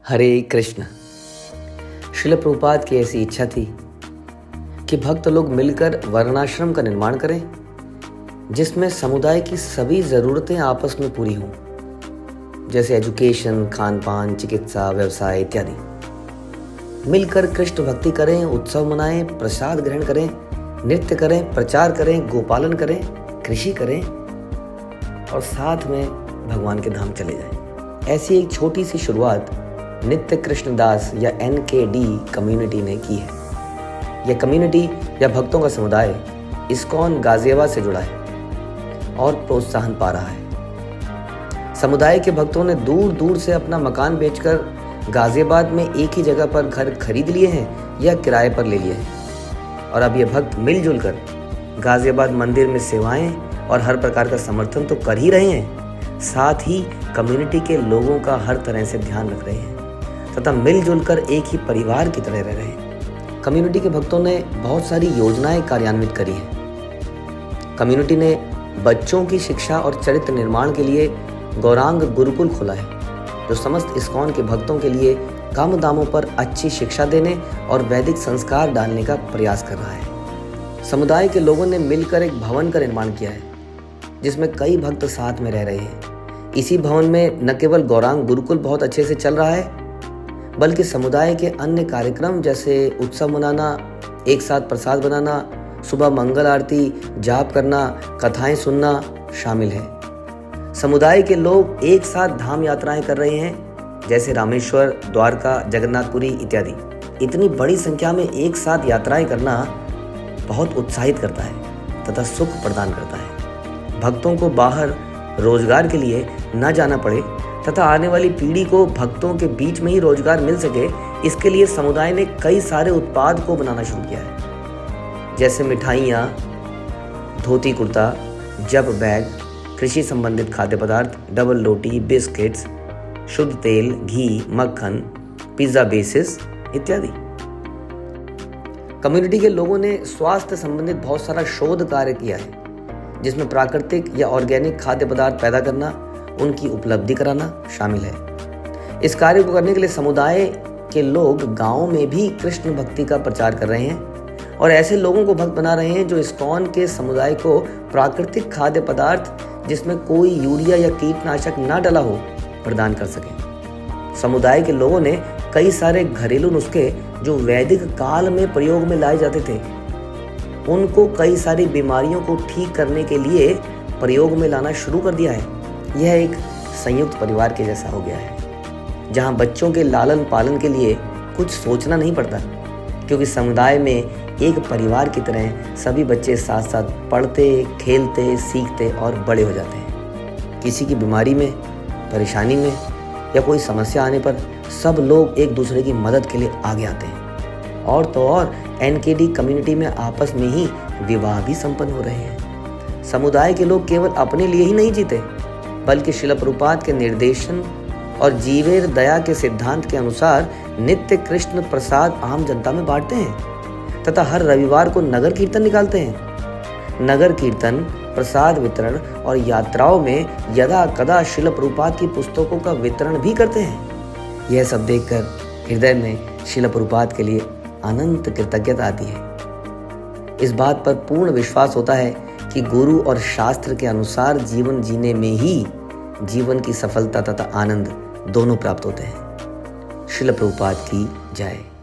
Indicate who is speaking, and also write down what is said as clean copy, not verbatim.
Speaker 1: हरे कृष्ण। श्रील प्रभुपाद की ऐसी इच्छा थी कि भक्त लोग मिलकर वर्णाश्रम का निर्माण करें जिसमें समुदाय की सभी ज़रूरतें आपस में पूरी हों, जैसे एजुकेशन, खान पान, चिकित्सा, व्यवसाय इत्यादि। मिलकर कृष्ण भक्ति करें, उत्सव मनाएं, प्रसाद ग्रहण करें, नृत्य करें, प्रचार करें, गोपालन करें, कृषि करें और साथ में भगवान के धाम चले जाएं। ऐसी एक छोटी सी शुरुआत नित्य कृष्णदास या NKD कम्युनिटी ने की है। यह कम्युनिटी या भक्तों का समुदाय इस्कॉन गाजियाबाद से जुड़ा है और प्रोत्साहन पा रहा है। समुदाय के भक्तों ने दूर दूर से अपना मकान बेचकर गाजियाबाद में एक ही जगह पर घर खरीद लिए हैं या किराए पर ले लिए हैं और अब ये भक्त मिलजुल कर गाजियाबाद मंदिर में सेवाएं और हर प्रकार का समर्थन तो कर ही रहे हैं, साथ ही कम्युनिटी के लोगों का हर तरह से ध्यान रख रहे हैं तथा मिलजुल कर एक ही परिवार की तरह रह रहे हैं। कम्युनिटी के भक्तों ने बहुत सारी योजनाएं कार्यान्वित करी हैं। कम्युनिटी ने बच्चों की शिक्षा और चरित्र निर्माण के लिए गौरांग गुरुकुल खोला है, जो समस्त इस्कॉन के भक्तों के लिए कम दामों पर अच्छी शिक्षा देने और वैदिक संस्कार डालने का प्रयास कर रहा है। समुदाय के लोगों ने मिलकर एक भवन का निर्माण किया है जिसमें कई भक्त साथ में रह रहे हैं। इसी भवन में न केवल गौरांग गुरुकुल बहुत अच्छे से चल रहा है, बल्कि समुदाय के अन्य कार्यक्रम जैसे उत्सव मनाना, एक साथ प्रसाद बनाना, सुबह मंगल आरती, जाप करना, कथाएं सुनना शामिल है। समुदाय के लोग एक साथ धाम यात्राएं कर रहे हैं, जैसे रामेश्वर, द्वारका, जगन्नाथपुरी इत्यादि। इतनी बड़ी संख्या में एक साथ यात्राएं करना बहुत उत्साहित करता है तथा सुख प्रदान करता है। भक्तों को बाहर रोजगार के लिए न जाना पड़े तथा आने वाली पीढ़ी को भक्तों के बीच में ही रोजगार मिल सके, इसके लिए समुदाय ने कई सारे उत्पाद को बनाना शुरू किया है, जैसे मिठाइयाँ, धोती कुर्ता, जब बैग, कृषि संबंधित खाद्य पदार्थ, डबल रोटी, बिस्किट्स, शुद्ध तेल, घी, मक्खन, पिज्जा बेसिस इत्यादि। कम्युनिटी के लोगों ने स्वास्थ्य संबंधित बहुत सारा शोध कार्य किया है, जिसमें प्राकृतिक या ऑर्गेनिक खाद्य पदार्थ पैदा करना, उनकी उपलब्धि कराना शामिल है। इस कार्य को करने के लिए समुदाय के लोग गांव में भी कृष्ण भक्ति का प्रचार कर रहे हैं और ऐसे लोगों को भक्त बना रहे हैं जो इस्कॉन के समुदाय को प्राकृतिक खाद्य पदार्थ जिसमें कोई यूरिया या कीटनाशक न डला हो प्रदान कर सकें। समुदाय के लोगों ने कई सारे घरेलू नुस्खे जो वैदिक काल में प्रयोग में लाए जाते थे, उनको कई सारी बीमारियों को ठीक करने के लिए प्रयोग में लाना शुरू कर दिया है। यह एक संयुक्त परिवार के जैसा हो गया है, जहां बच्चों के लालन पालन के लिए कुछ सोचना नहीं पड़ता, क्योंकि समुदाय में एक परिवार की तरह सभी बच्चे साथ साथ पढ़ते, खेलते, सीखते और बड़े हो जाते हैं। किसी की बीमारी में, परेशानी में या कोई समस्या आने पर सब लोग एक दूसरे की मदद के लिए आगे आते हैं। और तो और NKD कम्युनिटी में आपस में ही विवाह भी संपन्न हो रहे हैं। समुदाय के लोग केवल अपने लिए ही नहीं जीते, बल्कि श्रील प्रभुपाद के निर्देशन और जीवेर दया के सिद्धांत के अनुसार नित्य कृष्ण प्रसाद आम जनता में बांटते हैं तथा हर रविवार को नगर कीर्तन निकालते हैं। नगर कीर्तन, प्रसाद वितरण और यात्राओं में यदा कदा श्रील प्रभुपाद की पुस्तकों का वितरण भी करते हैं। यह सब देखकर हृदय में श्रील प्रभुपाद के लिए अनंत कृतज्ञता आती है। इस बात पर पूर्ण विश्वास होता है कि गुरु और शास्त्र के अनुसार जीवन जीने में ही जीवन की सफलता तथा आनंद दोनों प्राप्त होते हैं। श्रील प्रभुपाद की जय।